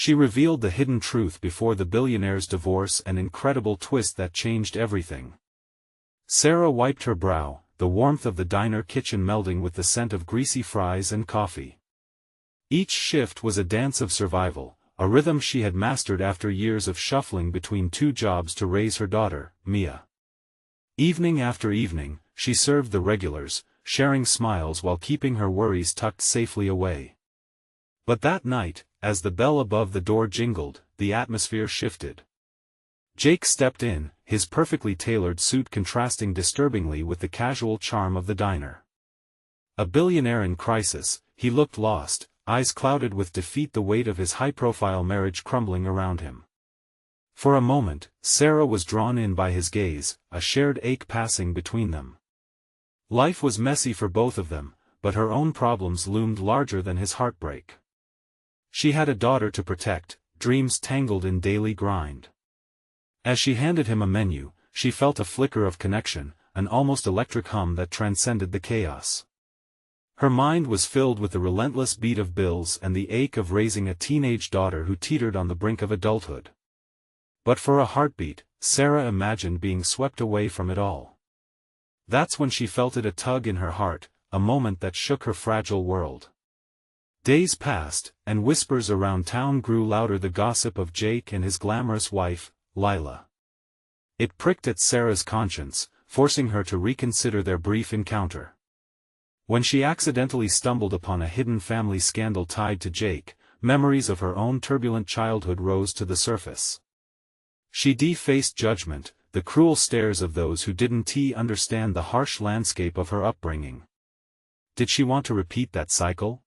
She revealed the hidden truth before the billionaire's divorce, an incredible twist that changed everything. Sarah wiped her brow, the warmth of the diner kitchen melding with the scent of greasy fries and coffee. Each shift was a dance of survival, a rhythm she had mastered after years of shuffling between two jobs to raise her daughter, Mia. Evening after evening, she served the regulars, sharing smiles while keeping her worries tucked safely away. But that night, as the bell above the door jingled, the atmosphere shifted. Jake stepped in, his perfectly tailored suit contrasting disturbingly with the casual charm of the diner. A billionaire in crisis, he looked lost, eyes clouded with defeat, the weight of his high-profile marriage crumbling around him. For a moment, Sarah was drawn in by his gaze, a shared ache passing between them. Life was messy for both of them, but her own problems loomed larger than his heartbreak. She had a daughter to protect, dreams tangled in daily grind. As she handed him a menu, she felt a flicker of connection, an almost electric hum that transcended the chaos. Her mind was filled with the relentless beat of bills and the ache of raising a teenage daughter who teetered on the brink of adulthood. But for a heartbeat, Sarah imagined being swept away from it all. That's when she felt it, a tug in her heart, a moment that shook her fragile world. Days passed, and whispers around town grew louder, the gossip of Jake and his glamorous wife, Lila. It pricked at Sarah's conscience, forcing her to reconsider their brief encounter. When she accidentally stumbled upon a hidden family scandal tied to Jake, memories of her own turbulent childhood rose to the surface. She defaced judgment, the cruel stares of those who didn't understand the harsh landscape of her upbringing. Did she want to repeat that cycle?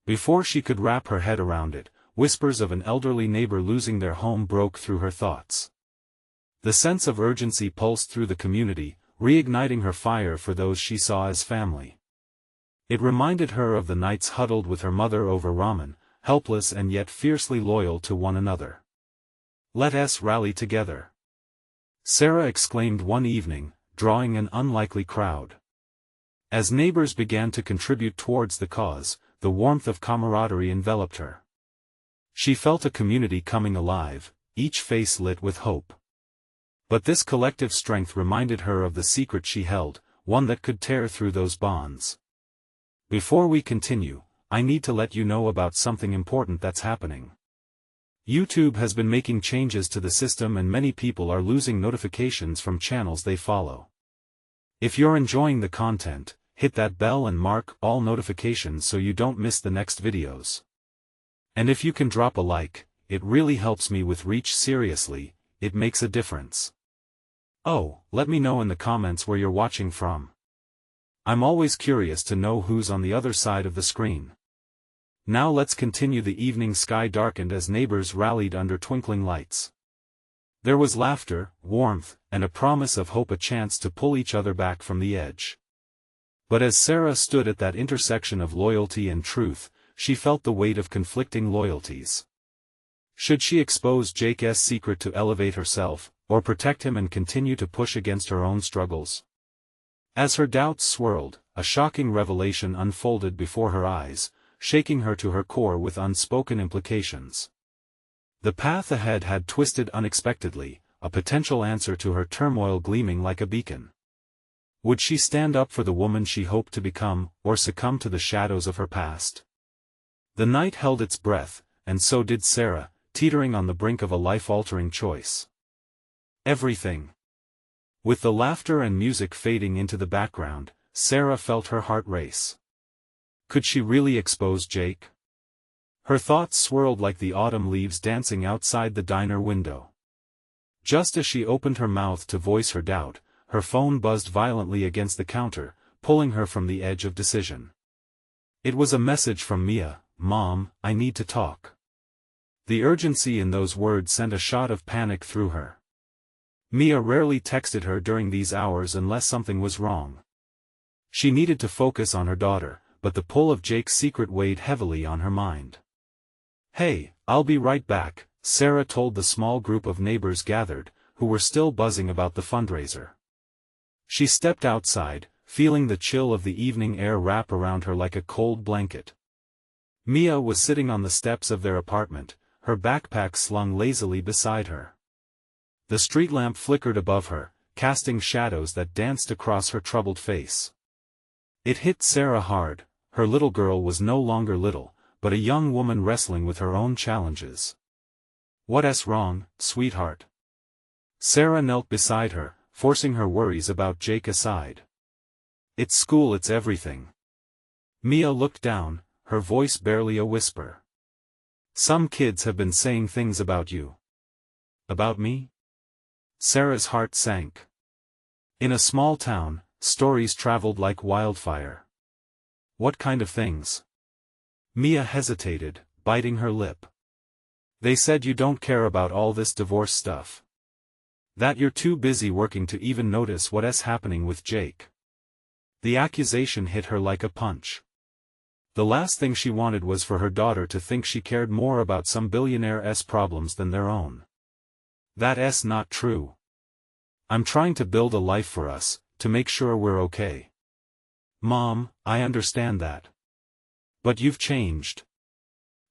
Before she could wrap her head around it, whispers of an elderly neighbor losing their home broke through her thoughts. The sense of urgency pulsed through the community, reigniting her fire for those she saw as family. It reminded her of the nights huddled with her mother over ramen, helpless and yet fiercely loyal to one another. "Let us rally together," Sarah exclaimed one evening, drawing an unlikely crowd. As neighbors began to contribute towards the cause, the warmth of camaraderie enveloped her. She felt a community coming alive, each face lit with hope. But this collective strength reminded her of the secret she held, one that could tear through those bonds. Before we continue, I need to let you know about something important that's happening. YouTube has been making changes to the system and many people are losing notifications from channels they follow. If you're enjoying the content, hit that bell and mark all notifications so you don't miss the next videos. And if you can drop a like, it really helps me with reach. Seriously, it makes a difference. Oh, let me know in the comments where you're watching from. I'm always curious to know who's on the other side of the screen. Now let's continue. The evening sky darkened as neighbors rallied under twinkling lights. There was laughter, warmth, and a promise of hope, a chance to pull each other back from the edge. But as Sarah stood at that intersection of loyalty and truth, she felt the weight of conflicting loyalties. Should she expose Jake's secret to elevate herself, or protect him and continue to push against her own struggles? As her doubts swirled, a shocking revelation unfolded before her eyes, shaking her to her core with unspoken implications. The path ahead had twisted unexpectedly, a potential answer to her turmoil gleaming like a beacon. Would she stand up for the woman she hoped to become, or succumb to the shadows of her past? The night held its breath, and so did Sarah, teetering on the brink of a life-altering choice. Everything. With the laughter and music fading into the background, Sarah felt her heart race. Could she really expose Jake? Her thoughts swirled like the autumn leaves dancing outside the diner window. Just as she opened her mouth to voice her doubt, her phone buzzed violently against the counter, pulling her from the edge of decision. It was a message from Mia. "Mom, I need to talk." The urgency in those words sent a shot of panic through her. Mia rarely texted her during these hours unless something was wrong. She needed to focus on her daughter, but the pull of Jake's secret weighed heavily on her mind. "Hey, I'll be right back," Sarah told the small group of neighbors gathered, who were still buzzing about the fundraiser. She stepped outside, feeling the chill of the evening air wrap around her like a cold blanket. Mia was sitting on the steps of their apartment, her backpack slung lazily beside her. The street lamp flickered above her, casting shadows that danced across her troubled face. It hit Sarah hard. Her little girl was no longer little, but a young woman wrestling with her own challenges. "What's wrong, sweetheart?" Sarah knelt beside her, forcing her worries about Jake aside. "It's school, it's everything." Mia looked down, her voice barely a whisper. "Some kids have been saying things about you." "About me?" Sarah's heart sank. In a small town, stories traveled like wildfire. "What kind of things?" Mia hesitated, biting her lip. "They said you don't care about all this divorce stuff. That you're too busy working to even notice what's happening with Jake." The accusation hit her like a punch. The last thing she wanted was for her daughter to think she cared more about some billionaire's problems than their own. "That's not true. I'm trying to build a life for us, to make sure we're okay." "Mom, I understand that. But you've changed.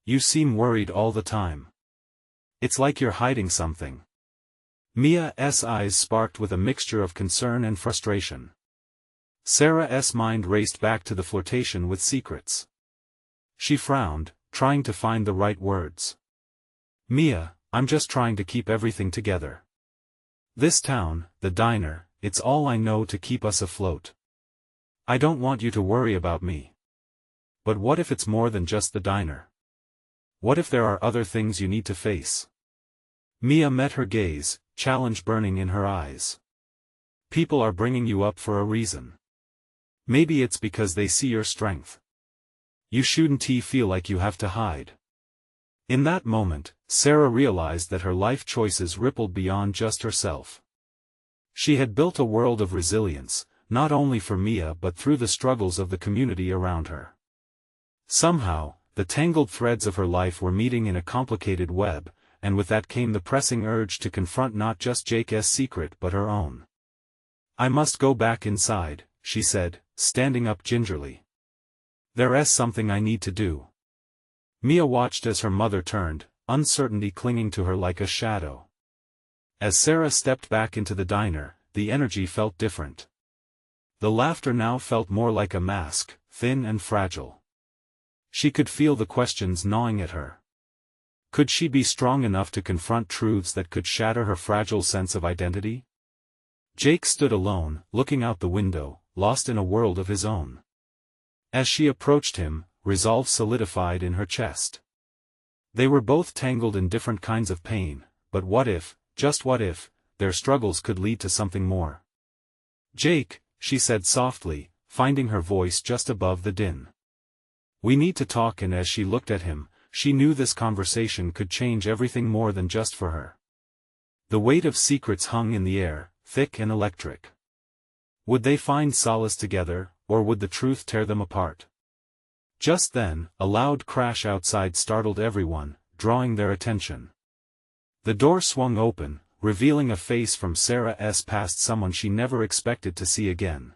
You seem worried all the time. It's like you're hiding something." Mia's eyes sparked with a mixture of concern and frustration. Sarah's mind raced back to the flirtation with secrets. She frowned, trying to find the right words. "Mia, I'm just trying to keep everything together. This town, the diner, it's all I know to keep us afloat. I don't want you to worry about me." "But what if it's more than just the diner? What if there are other things you need to face?" Mia met her gaze, challenge burning in her eyes. "People are bringing you up for a reason. Maybe it's because they see your strength. You shouldn't feel like you have to hide." In that moment, Sarah realized that her life choices rippled beyond just herself. She had built a world of resilience, not only for Mia but through the struggles of the community around her. Somehow, the tangled threads of her life were meeting in a complicated web, and with that came the pressing urge to confront not just Jake's secret but her own. "I must go back inside," she said, standing up gingerly. "There's something I need to do." Mia watched as her mother turned, uncertainty clinging to her like a shadow. As Sarah stepped back into the diner, the energy felt different. The laughter now felt more like a mask, thin and fragile. She could feel the questions gnawing at her. Could she be strong enough to confront truths that could shatter her fragile sense of identity? Jake stood alone, looking out the window, lost in a world of his own. As she approached him, resolve solidified in her chest. They were both tangled in different kinds of pain, but what if, just what if, their struggles could lead to something more? "Jake," she said softly, finding her voice just above the din. "We need to talk," and as she looked at him, she knew this conversation could change everything more than just for her. The weight of secrets hung in the air, thick and electric. Would they find solace together, or would the truth tear them apart? Just then, a loud crash outside startled everyone, drawing their attention. The door swung open, revealing a face from Sarah's past, someone she never expected to see again.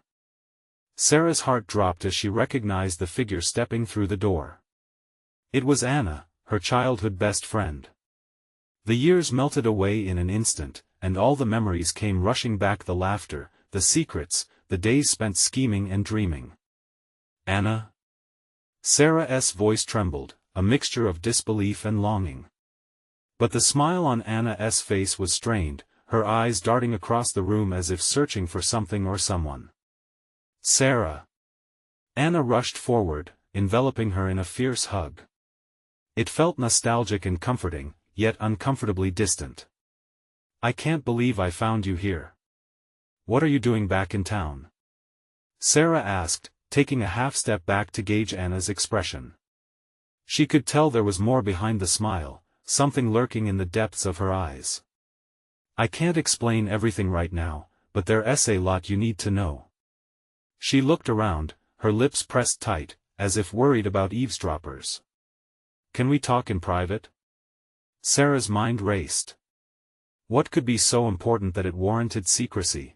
Sarah's heart dropped as she recognized the figure stepping through the door. It was Anna, her childhood best friend. The years melted away in an instant, and all the memories came rushing back: the laughter, the secrets, the days spent scheming and dreaming. "Anna?" Sarah's voice trembled, a mixture of disbelief and longing. But the smile on Anna's face was strained, her eyes darting across the room as if searching for something or someone. "Sarah!" Anna rushed forward, enveloping her in a fierce hug. It felt nostalgic and comforting, yet uncomfortably distant. "I can't believe I found you here. What are you doing back in town?" Sarah asked, taking a half-step back to gauge Anna's expression. She could tell there was more behind the smile, something lurking in the depths of her eyes. "I can't explain everything right now, but there's a lot you need to know." She looked around, her lips pressed tight, as if worried about eavesdroppers. "Can we talk in private?" Sarah's mind raced. What could be so important that it warranted secrecy?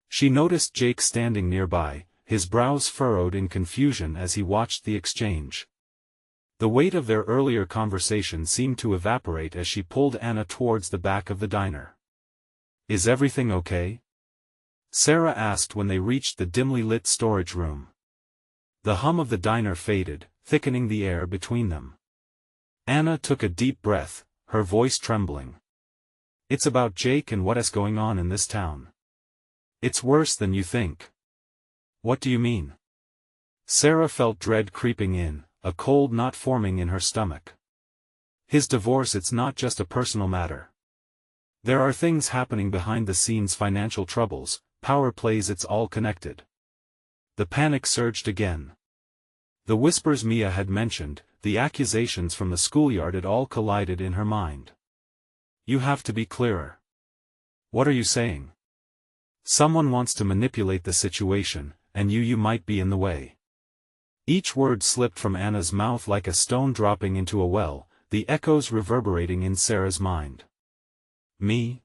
She noticed Jake standing nearby, his brows furrowed in confusion as he watched the exchange. The weight of their earlier conversation seemed to evaporate as she pulled Anna towards the back of the diner. "Is everything okay?" Sarah asked when they reached the dimly lit storage room. The hum of the diner faded, thickening the air between them. Anna took a deep breath, her voice trembling. "It's about Jake and what's going on in this town. It's worse than you think." "What do you mean?" Sarah felt dread creeping in, a cold knot forming in her stomach. "His divorce, it's not just a personal matter. There are things happening behind the scenes, financial troubles, power plays, it's all connected." The panic surged again. The whispers Mia had mentioned, the accusations from the schoolyard, it all collided in her mind. "You have to be clearer." "What are you saying?" "Someone wants to manipulate the situation, and you might be in the way." Each word slipped from Anna's mouth like a stone dropping into a well, the echoes reverberating in Sarah's mind. "Me?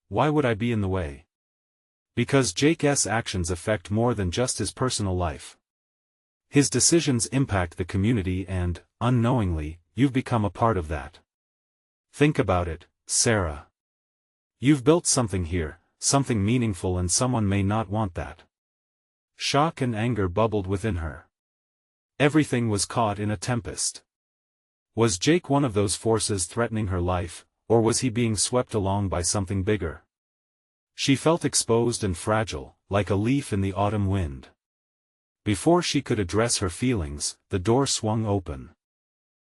Why would I be in the way?" "Because Jake's actions affect more than just his personal life. His decisions impact the community and, unknowingly, you've become a part of that. Think about it, Sarah. You've built something here, something meaningful, and someone may not want that." Shock and anger bubbled within her. Everything was caught in a tempest. Was Jake one of those forces threatening her life, or was he being swept along by something bigger? She felt exposed and fragile, like a leaf in the autumn wind. Before she could address her feelings, the door swung open.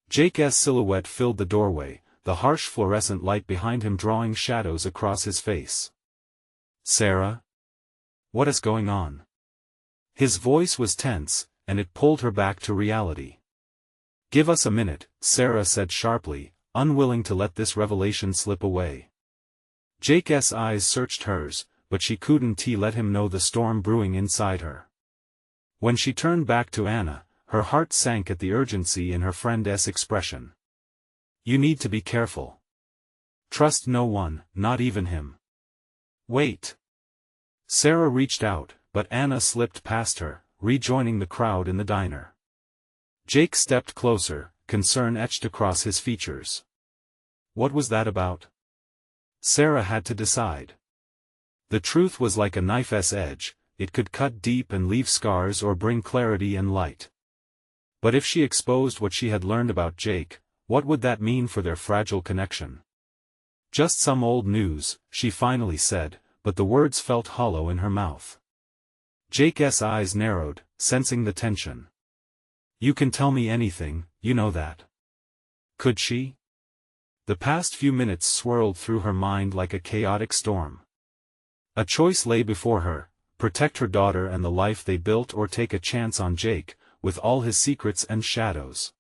Jake's silhouette filled the doorway, the harsh fluorescent light behind him drawing shadows across his face. "Sarah? What is going on?" His voice was tense, and it pulled her back to reality. "Give us a minute," Sarah said sharply, unwilling to let this revelation slip away. Jake's eyes searched hers, but she couldn't let him know the storm brewing inside her. When she turned back to Anna, her heart sank at the urgency in her friend's expression. "You need to be careful. Trust no one, not even him." "Wait." Sarah reached out, but Anna slipped past her, rejoining the crowd in the diner. Jake stepped closer, concern etched across his features. What was that about? Sarah had to decide. The truth was like a knife's edge, it could cut deep and leave scars or bring clarity and light. But if she exposed what she had learned about Jake, what would that mean for their fragile connection? "Just some old news," she finally said, but the words felt hollow in her mouth. Jake's eyes narrowed, sensing the tension. "You can tell me anything, you know that." Could she? The past few minutes swirled through her mind like a chaotic storm. A choice lay before her: protect her daughter and the life they built, or take a chance on Jake, with all his secrets and shadows.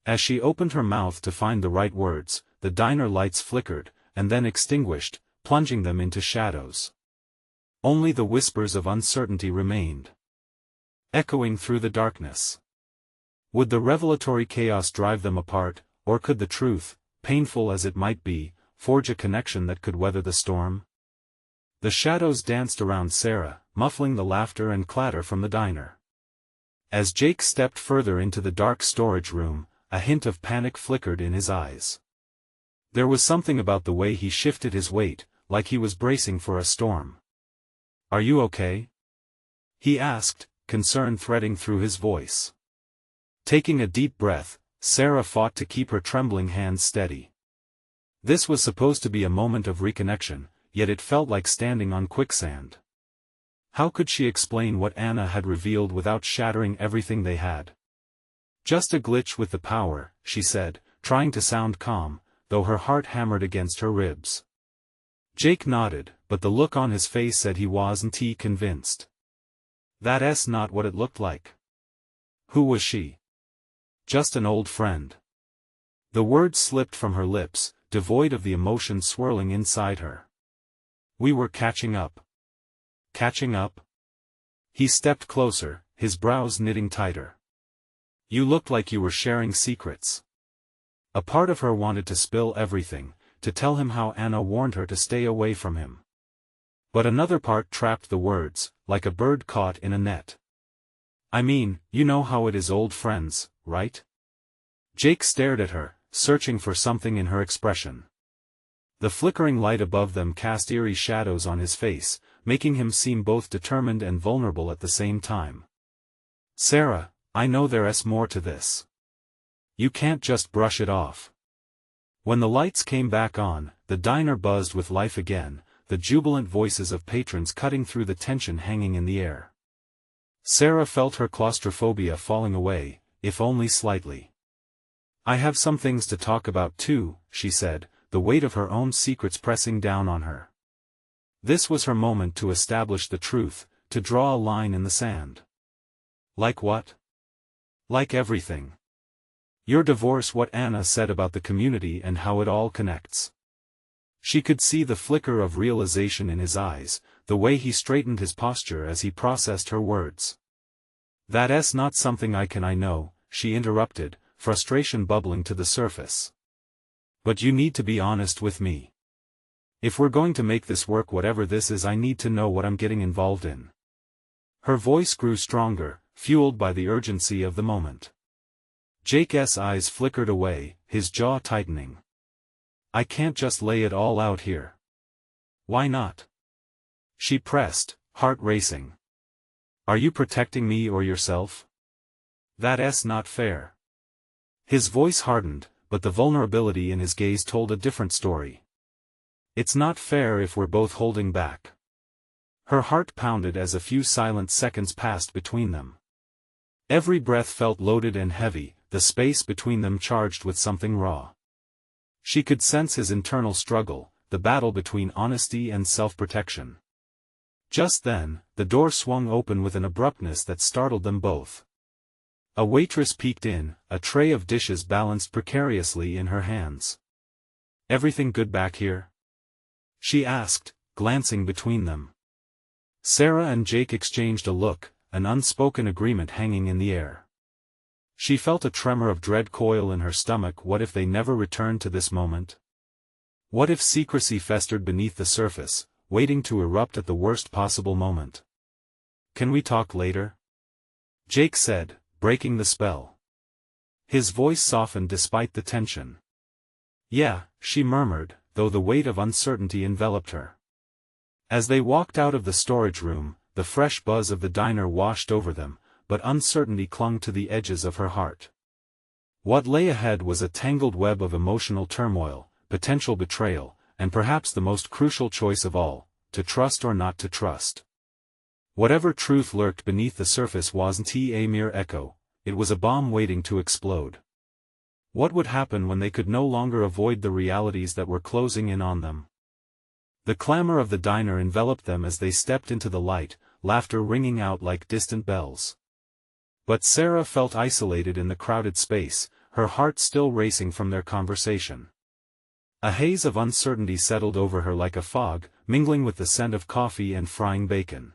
As she opened her mouth to find the right words, the diner lights flickered, and then extinguished, plunging them into shadows. Only the whispers of uncertainty remained, echoing through the darkness. Would the revelatory chaos drive them apart, or could the truth, painful as it might be, forge a connection that could weather the storm? The shadows danced around Sarah, muffling the laughter and clatter from the diner. As Jake stepped further into the dark storage room, a hint of panic flickered in his eyes. There was something about the way he shifted his weight, like he was bracing for a storm. "Are you okay?" he asked, concern threading through his voice. Taking a deep breath, Sarah fought to keep her trembling hands steady. This was supposed to be a moment of reconnection, yet it felt like standing on quicksand. How could she explain what Anna had revealed without shattering everything they had? "Just a glitch with the power," she said, trying to sound calm, though her heart hammered against her ribs. Jake nodded, but the look on his face said he wasn't convinced. That's not what it looked like. Who was she? Just an old friend. The words slipped from her lips, devoid of the emotion swirling inside her. "We were catching up." Catching up? He stepped closer, his brows knitting tighter. "You looked like you were sharing secrets." A part of her wanted to spill everything, to tell him how Anna warned her to stay away from him. But another part trapped the words, like a bird caught in a net. "I mean, you know how it is, old friends, right? Jake stared at her, searching for something in her expression. The flickering light above them cast eerie shadows on his face, making him seem both determined and vulnerable at the same time. "Sarah, I know there's more to this. You can't just brush it off." When the lights came back on, the diner buzzed with life again, the jubilant voices of patrons cutting through the tension hanging in the air. Sarah felt her claustrophobia falling away, if only slightly. "I have some things to talk about too," she said, the weight of her own secrets pressing down on her. This was her moment to establish the truth, to draw a line in the sand. "Like what?" "Like everything. Your divorce, what Anna said about the community and how it all connects." She could see the flicker of realization in his eyes, the way he straightened his posture as he processed her words. "That's not something I know," she interrupted, frustration bubbling to the surface. "But you need to be honest with me. If we're going to make this work, whatever this is, I need to know what I'm getting involved in." Her voice grew stronger, fueled by the urgency of the moment. Jake's eyes flickered away, his jaw tightening. "I can't just lay it all out here." "Why not?" she pressed, heart racing. "Are you protecting me or yourself? That's not fair." His voice hardened, but the vulnerability in his gaze told a different story. "It's not fair if we're both holding back." Her heart pounded as a few silent seconds passed between them. Every breath felt loaded and heavy, the space between them charged with something raw. She could sense his internal struggle, the battle between honesty and self-protection. Just then, the door swung open with an abruptness that startled them both. A waitress peeked in, a tray of dishes balanced precariously in her hands. "Everything good back here?" she asked, glancing between them. Sarah and Jake exchanged a look, an unspoken agreement hanging in the air. She felt a tremor of dread coil in her stomach. What if they never returned to this moment? What if secrecy festered beneath the surface, waiting to erupt at the worst possible moment? "Can we talk later?" Jake said, breaking the spell. His voice softened despite the tension. "Yeah," she murmured, though the weight of uncertainty enveloped her. As they walked out of the storage room, the fresh buzz of the diner washed over them, but uncertainty clung to the edges of her heart. What lay ahead was a tangled web of emotional turmoil, potential betrayal, and perhaps the most crucial choice of all, to trust or not to trust. Whatever truth lurked beneath the surface wasn't a mere echo, it was a bomb waiting to explode. What would happen when they could no longer avoid the realities that were closing in on them? The clamor of the diner enveloped them as they stepped into the light, laughter ringing out like distant bells. But Sarah felt isolated in the crowded space, her heart still racing from their conversation. A haze of uncertainty settled over her like a fog, mingling with the scent of coffee and frying bacon.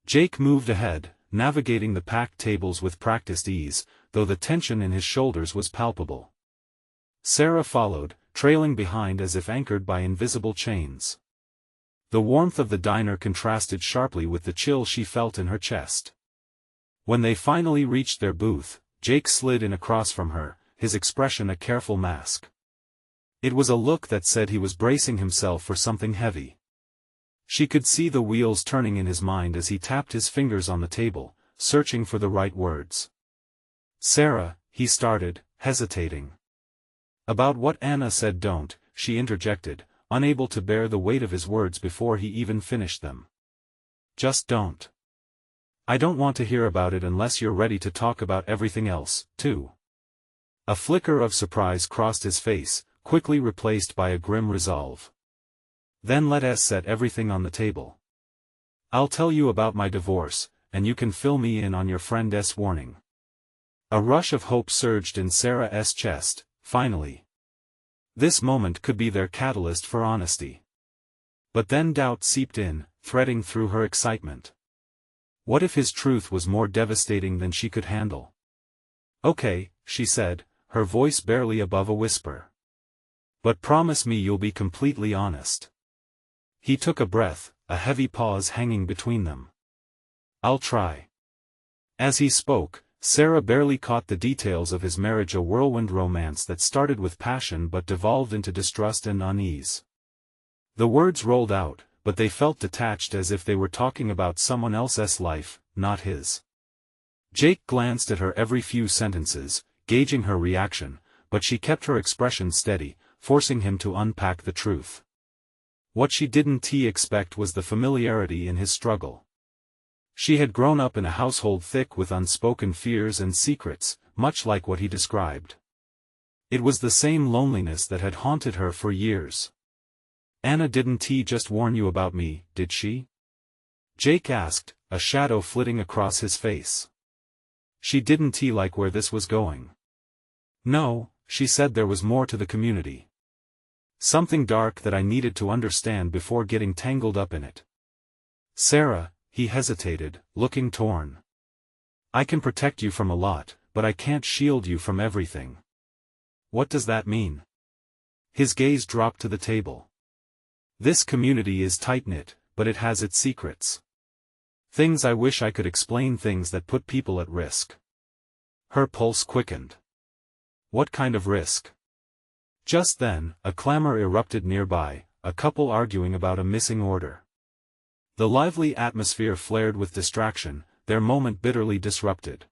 Jake moved ahead, navigating the packed tables with practiced ease, though the tension in his shoulders was palpable. Sarah followed, trailing behind as if anchored by invisible chains. The warmth of the diner contrasted sharply with the chill she felt in her chest. When they finally reached their booth, Jake slid in across from her, his expression a careful mask. It was a look that said he was bracing himself for something heavy. She could see the wheels turning in his mind as he tapped his fingers on the table, searching for the right words. "Sarah," he started, hesitating. "About what Anna said." "Don't," she interjected, unable to bear the weight of his words before he even finished them. "Just don't. I don't want to hear about it unless you're ready to talk about everything else, too." A flicker of surprise crossed his face, quickly replaced by a grim resolve. "Then let's set everything on the table. I'll tell you about my divorce, and you can fill me in on your friend's warning." A rush of hope surged in Sarah's chest, finally. This moment could be their catalyst for honesty. But then doubt seeped in, threading through her excitement. What if his truth was more devastating than she could handle? "Okay," she said, her voice barely above a whisper. "But promise me you'll be completely honest." He took a breath, a heavy pause hanging between them. "I'll try." As he spoke, Sarah barely caught the details of his marriage, a whirlwind romance that started with passion but devolved into distrust and unease. The words rolled out, but they felt detached, as if they were talking about someone else's life, not his. Jake glanced at her every few sentences, gauging her reaction, but she kept her expression steady, forcing him to unpack the truth. What she didn't expect was the familiarity in his struggle. She had grown up in a household thick with unspoken fears and secrets, much like what he described. It was the same loneliness that had haunted her for years. "Anna didn't just warn you about me, did she?" Jake asked, a shadow flitting across his face. "She didn't like where this was going." "No, she said there was more to the community. Something dark that I needed to understand before getting tangled up in it." "Sarah," he hesitated, looking torn. "I can protect you from a lot, but I can't shield you from everything." "What does that mean?" His gaze dropped to the table. "This community is tight-knit, but it has its secrets. Things I wish I could explain, things that put people at risk." Her pulse quickened. "What kind of risk?" Just then, a clamor erupted nearby, a couple arguing about a missing order. The lively atmosphere flared with distraction, their moment bitterly disrupted.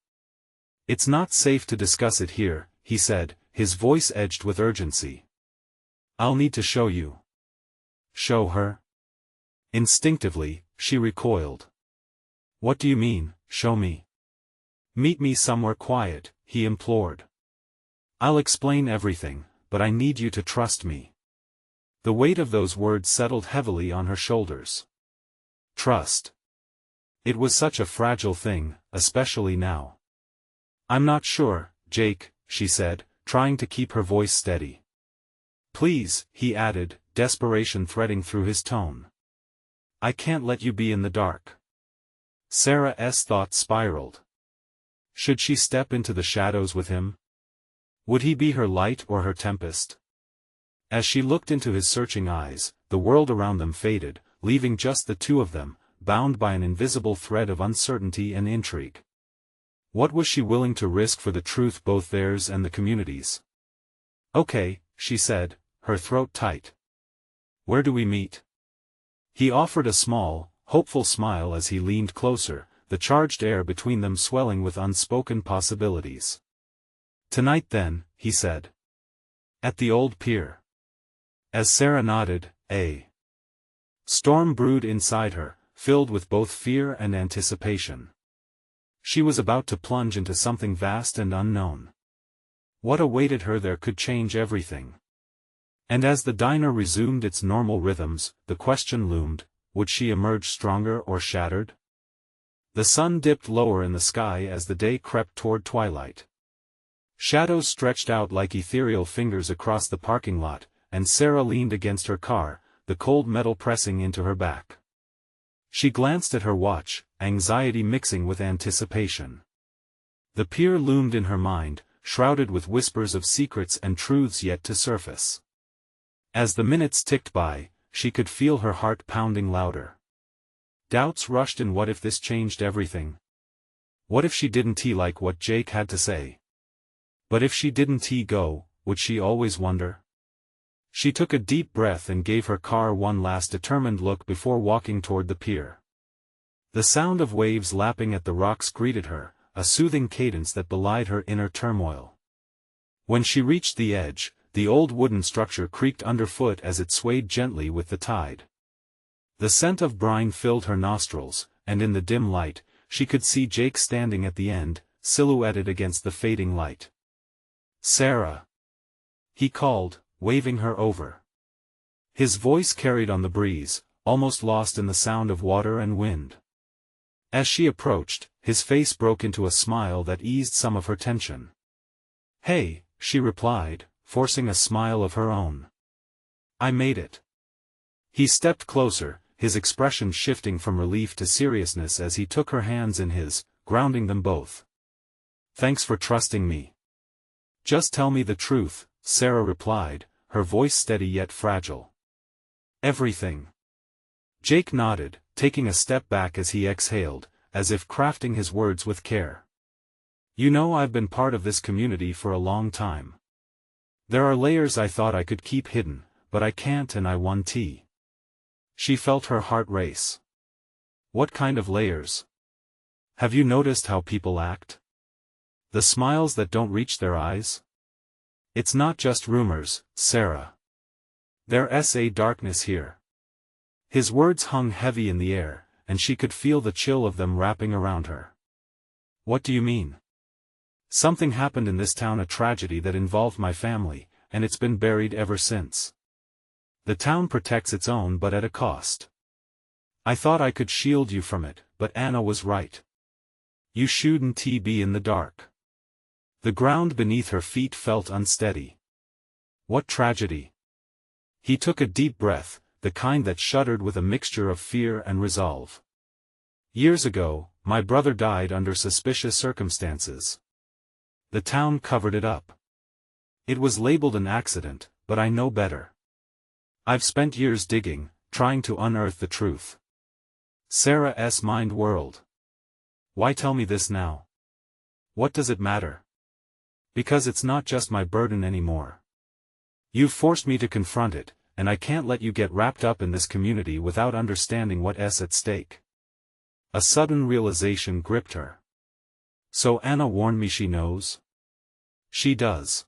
"It's not safe to discuss it here," he said, his voice edged with urgency. "I'll need to show you." "Show her?" Instinctively, she recoiled. "What do you mean, show me?" "Meet me somewhere quiet," he implored. "I'll explain everything, but I need you to trust me." The weight of those words settled heavily on her shoulders. Trust. It was such a fragile thing, especially now. "I'm not sure, Jake," she said, trying to keep her voice steady. "Please," he added, desperation threading through his tone. "I can't let you be in the dark." Sarah's thoughts spiraled. Should she step into the shadows with him? Would he be her light or her tempest? As she looked into his searching eyes, the world around them faded, leaving just the two of them, bound by an invisible thread of uncertainty and intrigue. What was she willing to risk for the truth, both theirs and the community's? "Okay," she said, her throat tight. "Where do we meet?" He offered a small, hopeful smile as he leaned closer, the charged air between them swelling with unspoken possibilities. "Tonight then," he said. "At the old pier." As Sarah nodded, a storm brewed inside her, filled with both fear and anticipation. She was about to plunge into something vast and unknown. What awaited her there could change everything. And as the diner resumed its normal rhythms, the question loomed, would she emerge stronger or shattered? The sun dipped lower in the sky as the day crept toward twilight. Shadows stretched out like ethereal fingers across the parking lot, and Sarah leaned against her car, the cold metal pressing into her back. She glanced at her watch, anxiety mixing with anticipation. The pier loomed in her mind, shrouded with whispers of secrets and truths yet to surface. As the minutes ticked by, she could feel her heart pounding louder. Doubts rushed in. What if this changed everything? What if she didn't like what Jake had to say? But if she didn't go, would she always wonder? She took a deep breath and gave her car one last determined look before walking toward the pier. The sound of waves lapping at the rocks greeted her, a soothing cadence that belied her inner turmoil. When she reached the edge, the old wooden structure creaked underfoot as it swayed gently with the tide. The scent of brine filled her nostrils, and in the dim light, she could see Jake standing at the end, silhouetted against the fading light. "Sarah!" he called, waving her over. His voice carried on the breeze, almost lost in the sound of water and wind. As she approached, his face broke into a smile that eased some of her tension. "Hey," she replied, forcing a smile of her own. "I made it." He stepped closer, his expression shifting from relief to seriousness as he took her hands in his, grounding them both. "Thanks for trusting me." "Just tell me the truth," Sarah replied, her voice steady yet fragile. "Everything." Jake nodded, taking a step back as he exhaled, as if crafting his words with care. You know, I've been part of this community for a long time. There are layers I thought I could keep hidden, but I can't, and I want tea. She felt her heart race. What kind of layers? Have you noticed how people act? The smiles that don't reach their eyes? It's not just rumors, Sarah. There's a darkness here. His words hung heavy in the air, and she could feel the chill of them wrapping around her. What do you mean? Something happened in this town, a tragedy that involved my family, and it's been buried ever since. The town protects its own, but at a cost. I thought I could shield you from it, but Anna was right. You shouldn't be in the dark. The ground beneath her feet felt unsteady. What tragedy? He took a deep breath, the kind that shuddered with a mixture of fear and resolve. Years ago, my brother died under suspicious circumstances. The town covered it up. It was labeled an accident, but I know better. I've spent years digging, trying to unearth the truth. Sarah's mind whirled. Why tell me this now? What does it matter? Because it's not just my burden anymore. You've forced me to confront it, and I can't let you get wrapped up in this community without understanding what's at stake. A sudden realization gripped her. So Anna warned me. She knows? She does.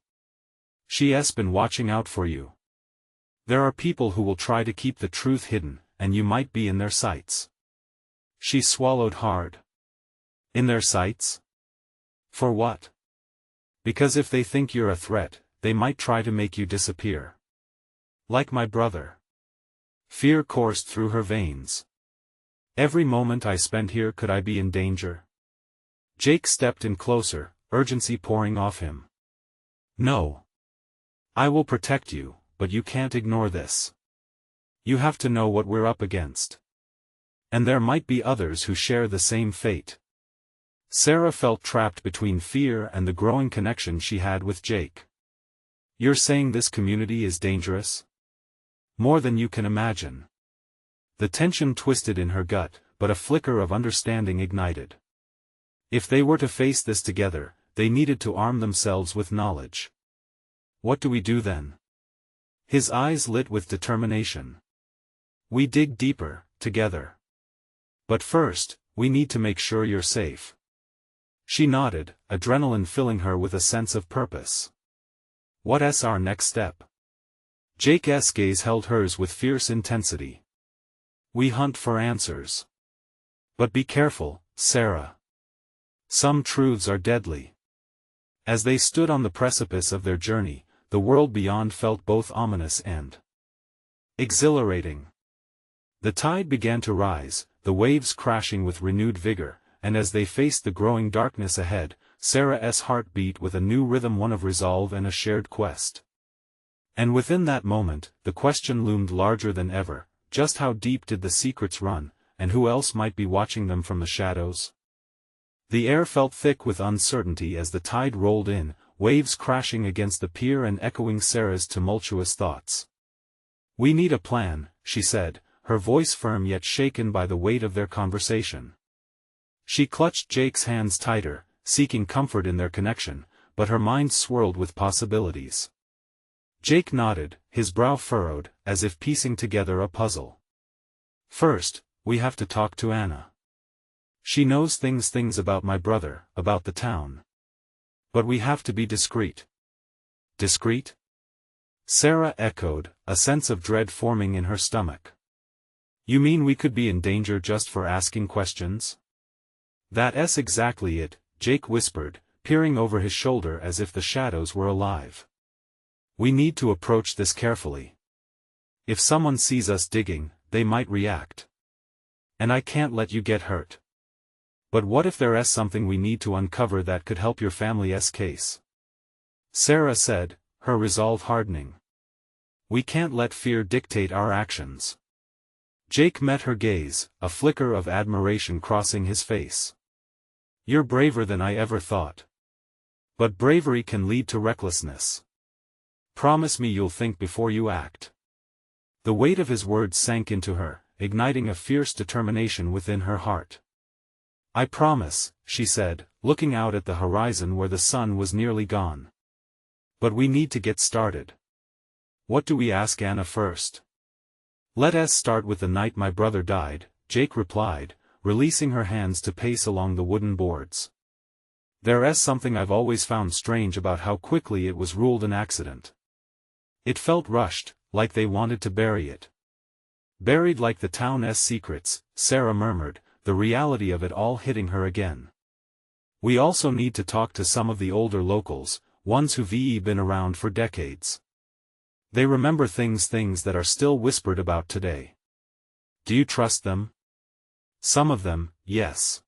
She's been watching out for you. There are people who will try to keep the truth hidden, and you might be in their sights. She swallowed hard. In their sights? For what? Because if they think you're a threat, they might try to make you disappear. Like my brother. Fear coursed through her veins. Every moment I spent here, could I be in danger? Jake stepped in closer, urgency pouring off him. No. I will protect you, but you can't ignore this. You have to know what we're up against. And there might be others who share the same fate. Sarah felt trapped between fear and the growing connection she had with Jake. You're saying this community is dangerous? More than you can imagine. The tension twisted in her gut, but a flicker of understanding ignited. If they were to face this together, they needed to arm themselves with knowledge. What do we do then? His eyes lit with determination. We dig deeper, together. But first, we need to make sure you're safe. She nodded, adrenaline filling her with a sense of purpose. What's our next step? Jake's gaze held hers with fierce intensity. We hunt for answers. But be careful, Sarah. Some truths are deadly. As they stood on the precipice of their journey, the world beyond felt both ominous and exhilarating. The tide began to rise, the waves crashing with renewed vigor, and as they faced the growing darkness ahead, Sarah's heart beat with a new rhythm, one of resolve and a shared quest. And within that moment, the question loomed larger than ever: just how deep did the secrets run, and who else might be watching them from the shadows? The air felt thick with uncertainty as the tide rolled in, waves crashing against the pier and echoing Sarah's tumultuous thoughts. We need a plan, she said, her voice firm yet shaken by the weight of their conversation. She clutched Jake's hands tighter, seeking comfort in their connection, but her mind swirled with possibilities. Jake nodded, his brow furrowed, as if piecing together a puzzle. First, we have to talk to Anna. She knows things about my brother, about the town. But we have to be discreet. Discreet? Sarah echoed, a sense of dread forming in her stomach. You mean we could be in danger just for asking questions? That's exactly it, Jake whispered, peering over his shoulder as if the shadows were alive. We need to approach this carefully. If someone sees us digging, they might react. And I can't let you get hurt. But what if there's something we need to uncover that could help your family's case? Sarah said, her resolve hardening. We can't let fear dictate our actions. Jake met her gaze, a flicker of admiration crossing his face. You're braver than I ever thought. But bravery can lead to recklessness. Promise me you'll think before you act. The weight of his words sank into her, igniting a fierce determination within her heart. I promise, she said, looking out at the horizon where the sun was nearly gone. But we need to get started. What do we ask Anna first? Let us start with the night my brother died, Jake replied, releasing her hands to pace along the wooden boards. There's something I've always found strange about how quickly it was ruled an accident. It felt rushed, like they wanted to bury it. Buried like the town's secrets, Sarah murmured, the reality of it all hitting her again. We also need to talk to some of the older locals, ones who've been around for decades. They remember things that are still whispered about today. Do you trust them? Some of them, yes.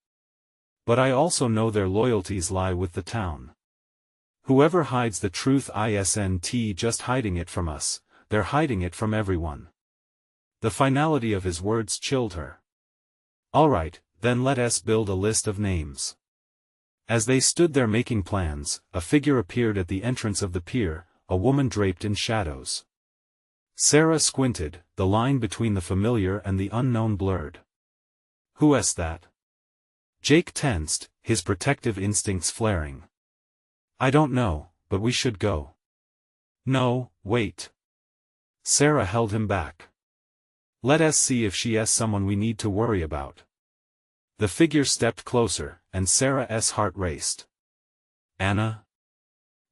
But I also know their loyalties lie with the town. Whoever hides the truth isn't just hiding it from us, they're hiding it from everyone. The finality of his words chilled her. All right, then let us build a list of names. As they stood there making plans, a figure appeared at the entrance of the pier, a woman draped in shadows. Sarah squinted, the line between the familiar and the unknown blurred. Who's that? Jake tensed, his protective instincts flaring. I don't know, but we should go. No, wait. Sarah held him back. Let us see if she's someone we need to worry about. The figure stepped closer, and Sarah's heart raced. Anna?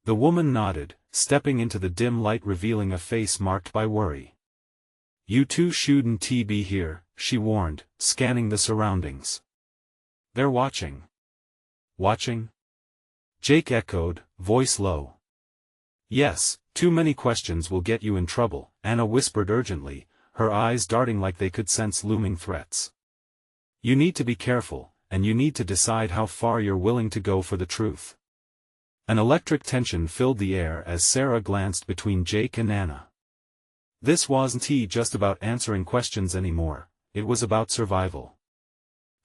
The woman nodded, stepping into the dim light revealing a face marked by worry. You two shouldn't be here, she warned, scanning the surroundings. They're watching. Watching? Jake echoed, voice low. Yes, too many questions will get you in trouble, Anna whispered urgently, her eyes darting like they could sense looming threats. You need to be careful, and you need to decide how far you're willing to go for the truth. An electric tension filled the air as Sarah glanced between Jake and Anna. This wasn't just about answering questions anymore, it was about survival.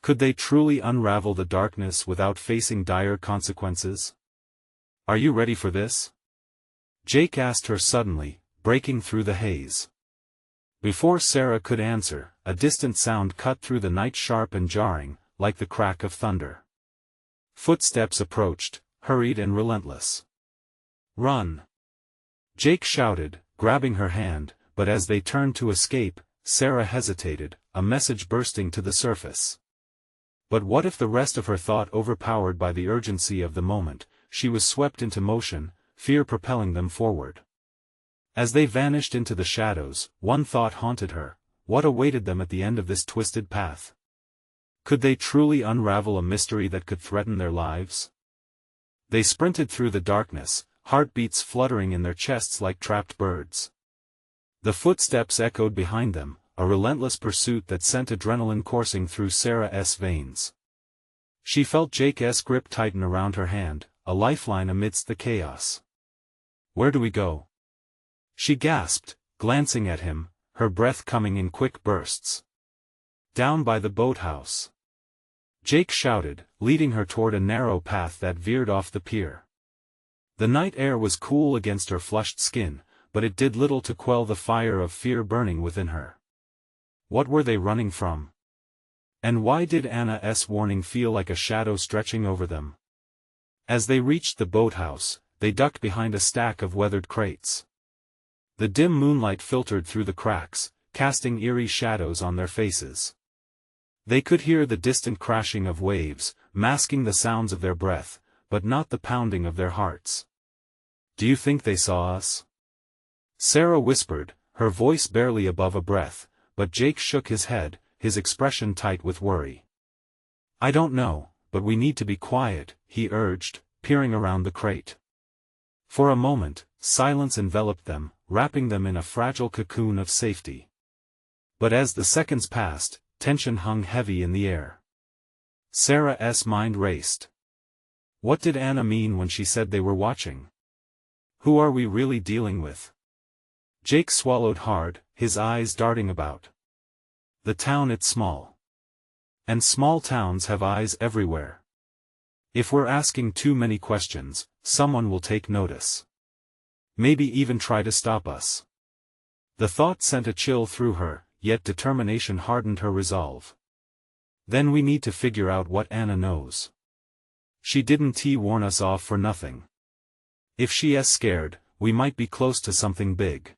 Could they truly unravel the darkness without facing dire consequences? Are you ready for this? Jake asked her suddenly, breaking through the haze. Before Sarah could answer, a distant sound cut through the night sharp and jarring, like the crack of thunder. Footsteps approached, hurried and relentless. Run! Jake shouted, grabbing her hand, but as they turned to escape, Sarah hesitated, a message bursting to the surface. But what if the rest of her thought overpowered by the urgency of the moment, she was swept into motion, fear propelling them forward. As they vanished into the shadows, one thought haunted her, what awaited them at the end of this twisted path? Could they truly unravel a mystery that could threaten their lives? They sprinted through the darkness, heartbeats fluttering in their chests like trapped birds. The footsteps echoed behind them, a relentless pursuit that sent adrenaline coursing through Sarah's veins. She felt Jake's grip tighten around her hand, a lifeline amidst the chaos. Where do we go? She gasped, glancing at him, her breath coming in quick bursts. Down by the boathouse. Jake shouted, leading her toward a narrow path that veered off the pier. The night air was cool against her flushed skin, but it did little to quell the fire of fear burning within her. What were they running from? And why did Anna's warning feel like a shadow stretching over them? As they reached the boathouse, they ducked behind a stack of weathered crates. The dim moonlight filtered through the cracks, casting eerie shadows on their faces. They could hear the distant crashing of waves, masking the sounds of their breath, but not the pounding of their hearts. Do you think they saw us? Sarah whispered, her voice barely above a breath, but Jake shook his head, his expression tight with worry. I don't know, but we need to be quiet, he urged, peering around the crate. For a moment, silence enveloped them, wrapping them in a fragile cocoon of safety. But as the seconds passed, tension hung heavy in the air. Sarah's mind raced. What did Anna mean when she said they were watching? Who are we really dealing with? Jake swallowed hard, his eyes darting about. The town it's small. And small towns have eyes everywhere. If we're asking too many questions, someone will take notice. Maybe even try to stop us. The thought sent a chill through her, yet determination hardened her resolve. Then we need to figure out what Anna knows. She didn't warn us off for nothing. If she is scared, we might be close to something big.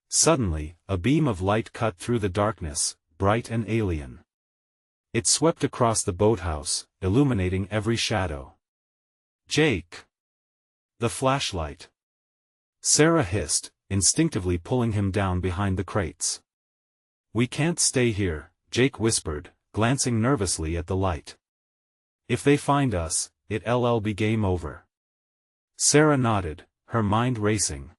Suddenly, a beam of light cut through the darkness, bright and alien. It swept across the boathouse, illuminating every shadow. Jake! The flashlight! Sarah hissed, instinctively pulling him down behind the crates. We can't stay here, Jake whispered, glancing nervously at the light. If they find us, it'll be game over. Sarah nodded, her mind racing.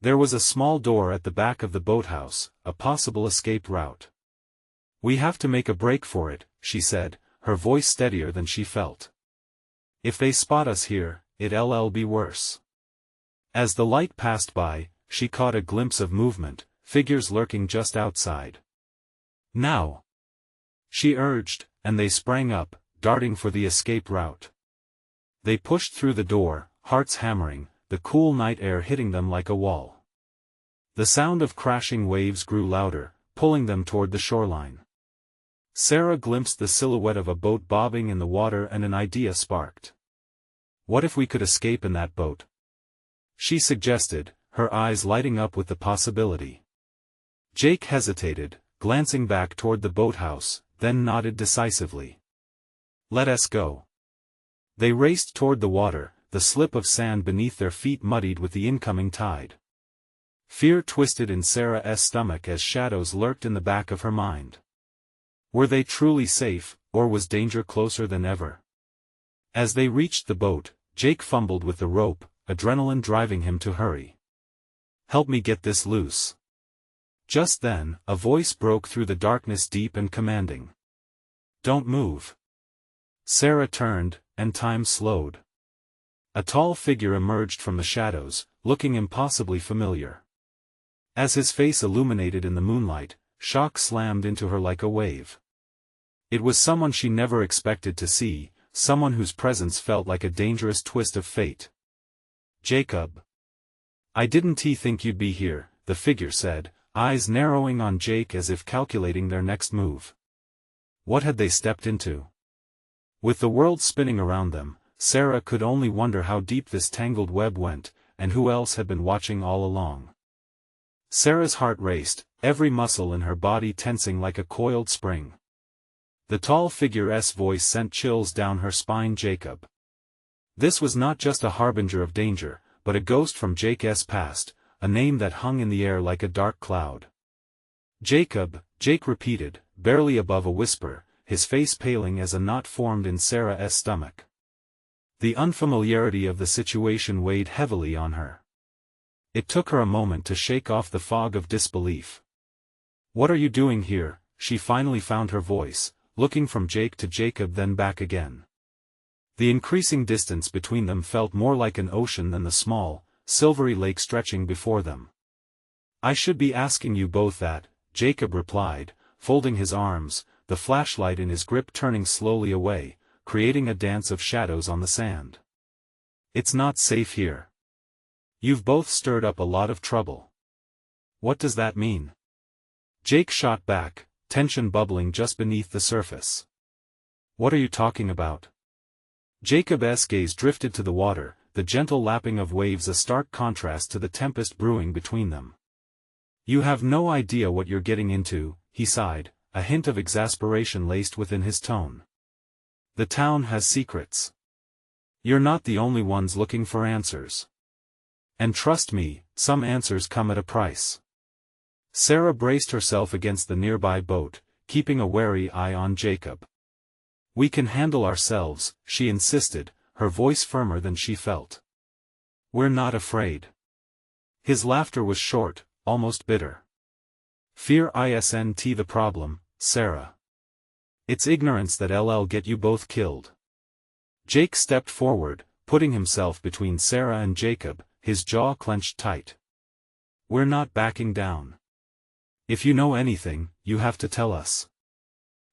There was a small door at the back of the boathouse, a possible escape route. We have to make a break for it, she said, her voice steadier than she felt. If they spot us here, it'll be worse. As the light passed by, she caught a glimpse of movement, figures lurking just outside. Now! She urged, and they sprang up, darting for the escape route. They pushed through the door, hearts hammering, the cool night air hitting them like a wall. The sound of crashing waves grew louder, pulling them toward the shoreline. Sarah glimpsed the silhouette of a boat bobbing in the water and an idea sparked. What if we could escape in that boat? She suggested, her eyes lighting up with the possibility. Jake hesitated, glancing back toward the boathouse, then nodded decisively. Let us go. They raced toward the water, the slip of sand beneath their feet muddied with the incoming tide. Fear twisted in Sarah's stomach as shadows lurked in the back of her mind. Were they truly safe, or was danger closer than ever? As they reached the boat, Jake fumbled with the rope, adrenaline driving him to hurry. Help me get this loose. Just then, a voice broke through the darkness deep and commanding. Don't move. Sarah turned, and time slowed. A tall figure emerged from the shadows, looking impossibly familiar. As his face illuminated in the moonlight, shock slammed into her like a wave. It was someone she never expected to see, someone whose presence felt like a dangerous twist of fate. Jacob. I didn't think you'd be here, the figure said, eyes narrowing on Jake as if calculating their next move. What had they stepped into? With the world spinning around them, Sarah could only wonder how deep this tangled web went, and who else had been watching all along. Sarah's heart raced, every muscle in her body tensing like a coiled spring. The tall figure's voice sent chills down her spine. Jacob. This was not just a harbinger of danger, but a ghost from Jake's past, a name that hung in the air like a dark cloud. Jacob, Jake repeated, barely above a whisper, his face paling as a knot formed in Sarah's stomach. The unfamiliarity of the situation weighed heavily on her. It took her a moment to shake off the fog of disbelief. What are you doing here? She finally found her voice, looking from Jake to Jacob then back again. The increasing distance between them felt more like an ocean than the small, silvery lake stretching before them. I should be asking you both that, Jacob replied, folding his arms, the flashlight in his grip turning slowly away, creating a dance of shadows on the sand. It's not safe here. You've both stirred up a lot of trouble. What does that mean? Jake shot back, tension bubbling just beneath the surface. What are you talking about? Jacob's gaze drifted to the water, the gentle lapping of waves a stark contrast to the tempest brewing between them. You have no idea what you're getting into, he sighed, a hint of exasperation laced within his tone. The town has secrets. You're not the only ones looking for answers. And trust me, some answers come at a price. Sarah braced herself against the nearby boat, keeping a wary eye on Jacob. We can handle ourselves, she insisted, her voice firmer than she felt. We're not afraid. His laughter was short, almost bitter. Fear isn't the problem, Sarah. It's ignorance that'll get you both killed. Jake stepped forward, putting himself between Sarah and Jacob, his jaw clenched tight. We're not backing down. If you know anything, you have to tell us.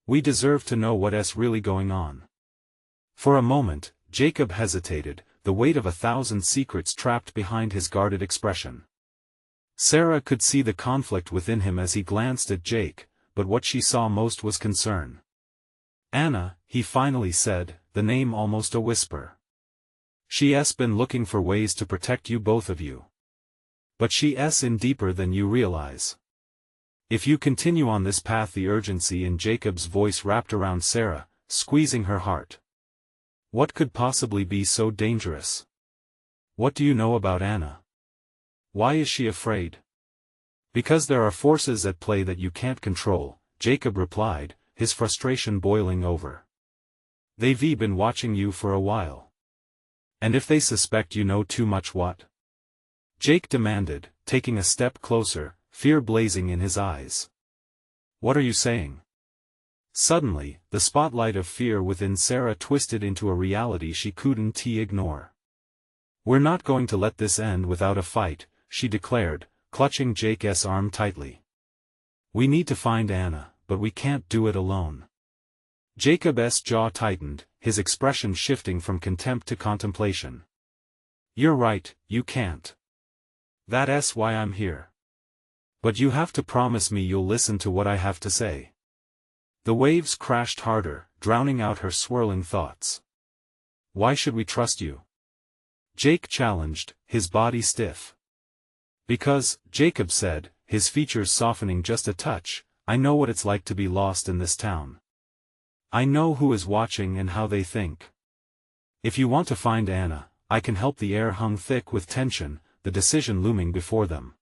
We deserve to know what's really going on. For a moment, Jacob hesitated, the weight of 1,000 secrets trapped behind his guarded expression. Sarah could see the conflict within him as he glanced at Jake, but what she saw most was concern. Anna, he finally said, the name almost a whisper. She's been looking for ways to protect you, both of you. But she's in deeper than you realize. If you continue on this path, the urgency in Jacob's voice wrapped around Sarah, squeezing her heart. What could possibly be so dangerous? What do you know about Anna? Why is she afraid? Because there are forces at play that you can't control, Jacob replied, his frustration boiling over. They've been watching you for a while. And if they suspect you know too much, what? Jake demanded, taking a step closer, fear blazing in his eyes. What are you saying? Suddenly, the spotlight of fear within Sarah twisted into a reality she couldn't ignore. We're not going to let this end without a fight, she declared, clutching Jake's arm tightly. We need to find Anna, but we can't do it alone. Jacob's jaw tightened, his expression shifting from contempt to contemplation. You're right, you can't. That's why I'm here. But you have to promise me you'll listen to what I have to say. The waves crashed harder, drowning out her swirling thoughts. Why should we trust you? Jake challenged, his body stiff. Because, Jacob said, his features softening just a touch, I know what it's like to be lost in this town. I know who is watching and how they think. If you want to find Anna, I can help. The air hung thick with tension, the decision looming before them.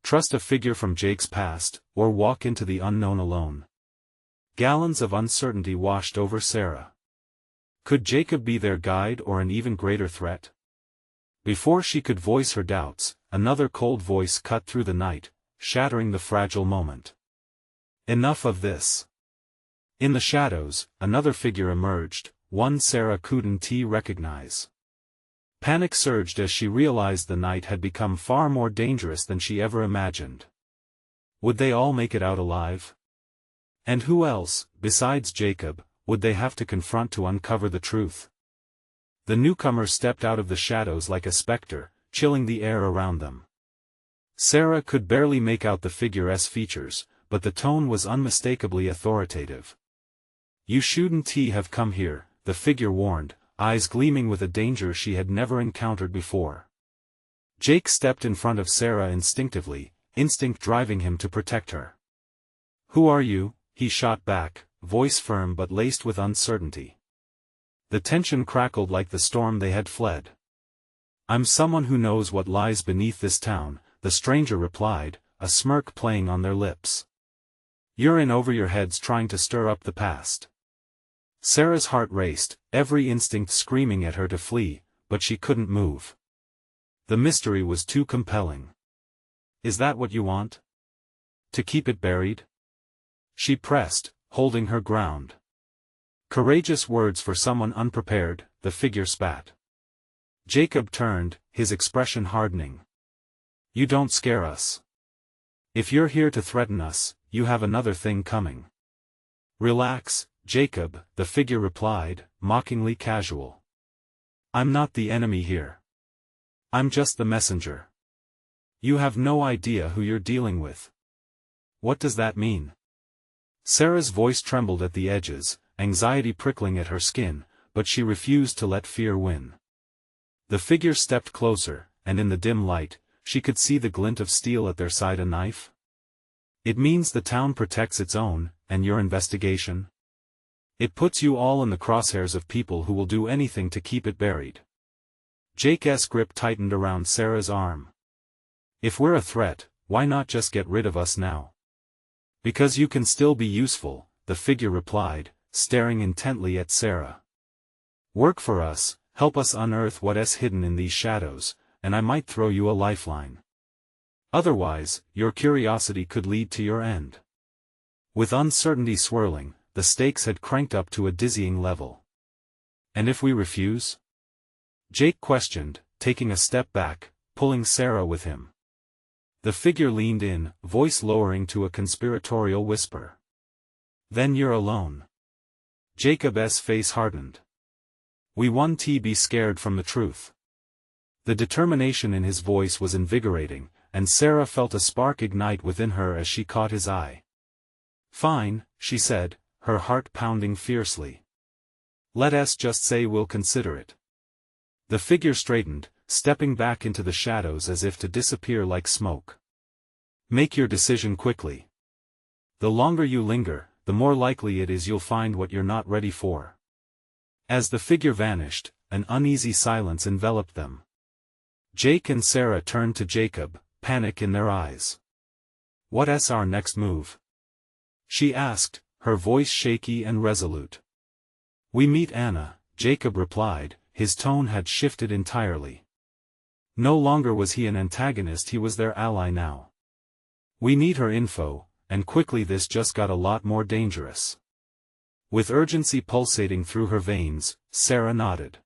Trust a figure from Jake's past, or walk into the unknown alone. Gallons of uncertainty washed over Sarah. Could Jacob be their guide or an even greater threat? Before she could voice her doubts, another cold voice cut through the night, shattering the fragile moment. Enough of this. In the shadows, another figure emerged, one Sarah couldn't recognize. Panic surged as she realized the night had become far more dangerous than she ever imagined. Would they all make it out alive? And who else, besides Jacob, would they have to confront to uncover the truth? The newcomer stepped out of the shadows like a specter, chilling the air around them. Sarah could barely make out the figure's features, but the tone was unmistakably authoritative. You shouldn't have come here, the figure warned, eyes gleaming with a danger she had never encountered before. Jake stepped in front of Sarah instinctively, instinct driving him to protect her. Who are you? He shot back, voice firm but laced with uncertainty. The tension crackled like the storm they had fled. I'm someone who knows what lies beneath this town, the stranger replied, a smirk playing on their lips. You're in over your heads trying to stir up the past. Sarah's heart raced, every instinct screaming at her to flee, but she couldn't move. The mystery was too compelling. Is that what you want? To keep it buried? She pressed, holding her ground. Courageous words for someone unprepared, the figure spat. Jacob turned, his expression hardening. You don't scare us. If you're here to threaten us, you have another thing coming. Relax, Jacob, the figure replied, mockingly casual. I'm not the enemy here. I'm just the messenger. You have no idea who you're dealing with. What does that mean? Sarah's voice trembled at the edges, anxiety prickling at her skin, but she refused to let fear win. The figure stepped closer, and in the dim light, she could see the glint of steel at their side. A knife? It means the town protects its own, and your investigation? It puts you all in the crosshairs of people who will do anything to keep it buried. Jake's grip tightened around Sarah's arm. If we're a threat, why not just get rid of us now? Because you can still be useful, the figure replied, staring intently at Sarah. Work for us, help us unearth what's hidden in these shadows, and I might throw you a lifeline. Otherwise, your curiosity could lead to your end. With uncertainty swirling, the stakes had cranked up to a dizzying level. And if we refuse? Jake questioned, taking a step back, pulling Sarah with him. The figure leaned in, voice lowering to a conspiratorial whisper. Then you're alone. Jacob's face hardened. We won't be scared from the truth. The determination in his voice was invigorating, and Sarah felt a spark ignite within her as she caught his eye. Fine, she said, her heart pounding fiercely. "Let us just say we'll consider it." The figure straightened, stepping back into the shadows as if to disappear like smoke. "Make your decision quickly. The longer you linger, the more likely it is you'll find what you're not ready for." As the figure vanished, an uneasy silence enveloped them. Jake and Sarah turned to Jacob, panic in their eyes. "What's our next move?" she asked, her voice shaky and resolute. "We meet Anna," Jacob replied, his tone had shifted entirely. No longer was he an antagonist, he was their ally now. "We need her info, and quickly. This just got a lot more dangerous." With urgency pulsating through her veins, Sarah nodded.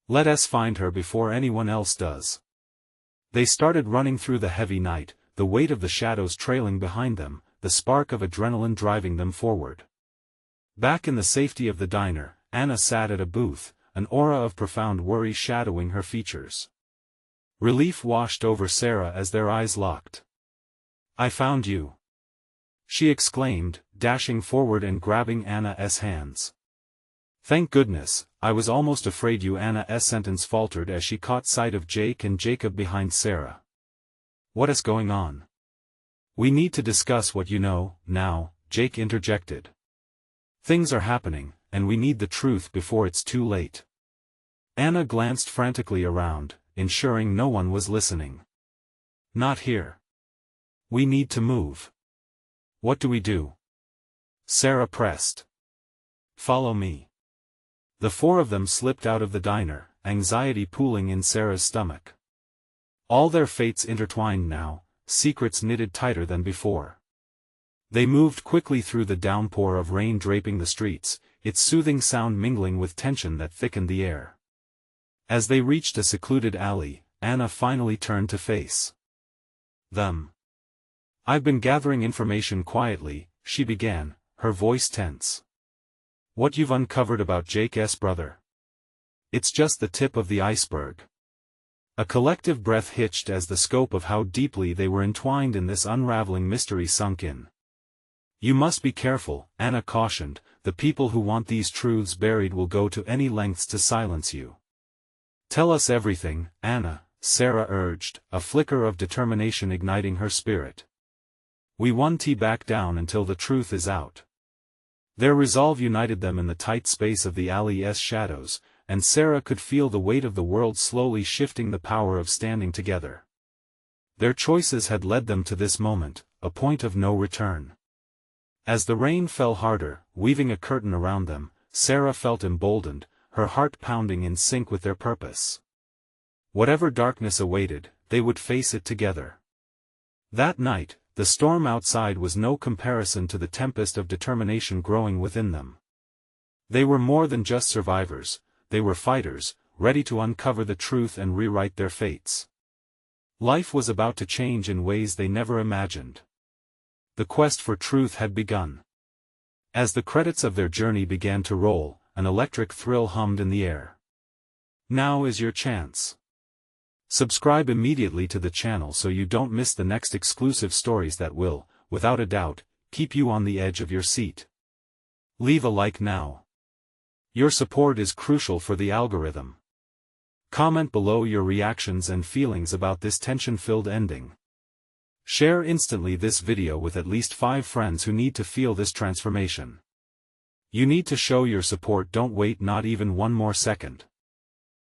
"Let us find her before anyone else does." They started running through the heavy night, the weight of the shadows trailing behind them, the spark of adrenaline driving them forward. Back in the safety of the diner, Anna sat at a booth, an aura of profound worry shadowing her features. Relief washed over Sarah as their eyes locked. "I found you!" she exclaimed, dashing forward and grabbing Anna's hands. "Thank goodness, I was almost afraid you." Anna's sentence faltered as she caught sight of Jake and Jacob behind Sarah. "What is going on?" "We need to discuss what you know, now," Jake interjected. "Things are happening, and we need the truth before it's too late." Anna glanced frantically around, ensuring no one was listening. "Not here. We need to move." "What do we do?" Sarah pressed. "Follow me." The four of them slipped out of the diner, anxiety pooling in Sarah's stomach. All their fates intertwined now, secrets knitted tighter than before. They moved quickly through the downpour of rain draping the streets, its soothing sound mingling with tension that thickened the air. As they reached a secluded alley, Anna finally turned to face them. "I've been gathering information quietly," she began, her voice tense. "What you've uncovered about Jake's brother? It's just the tip of the iceberg." A collective breath hitched as the scope of how deeply they were entwined in this unraveling mystery sunk in. "You must be careful," Anna cautioned, "the people who want these truths buried will go to any lengths to silence you." "Tell us everything, Anna," Sarah urged, a flicker of determination igniting her spirit. "We won't back down until the truth is out." Their resolve united them in the tight space of the alley's shadows, and Sarah could feel the weight of the world slowly shifting, the power of standing together. Their choices had led them to this moment, a point of no return. As the rain fell harder, weaving a curtain around them, Sarah felt emboldened, her heart pounding in sync with their purpose. Whatever darkness awaited, they would face it together. That night, the storm outside was no comparison to the tempest of determination growing within them. They were more than just survivors, they were fighters, ready to uncover the truth and rewrite their fates. Life was about to change in ways they never imagined. The quest for truth had begun. As the credits of their journey began to roll, an electric thrill hummed in the air. Now is your chance. Subscribe immediately to the channel so you don't miss the next exclusive stories that will, without a doubt, keep you on the edge of your seat. Leave a like now. Your support is crucial for the algorithm. Comment below your reactions and feelings about this tension-filled ending. Share instantly this video with at least 5 friends who need to feel this transformation. You need to show your support. Don't wait not even one more second.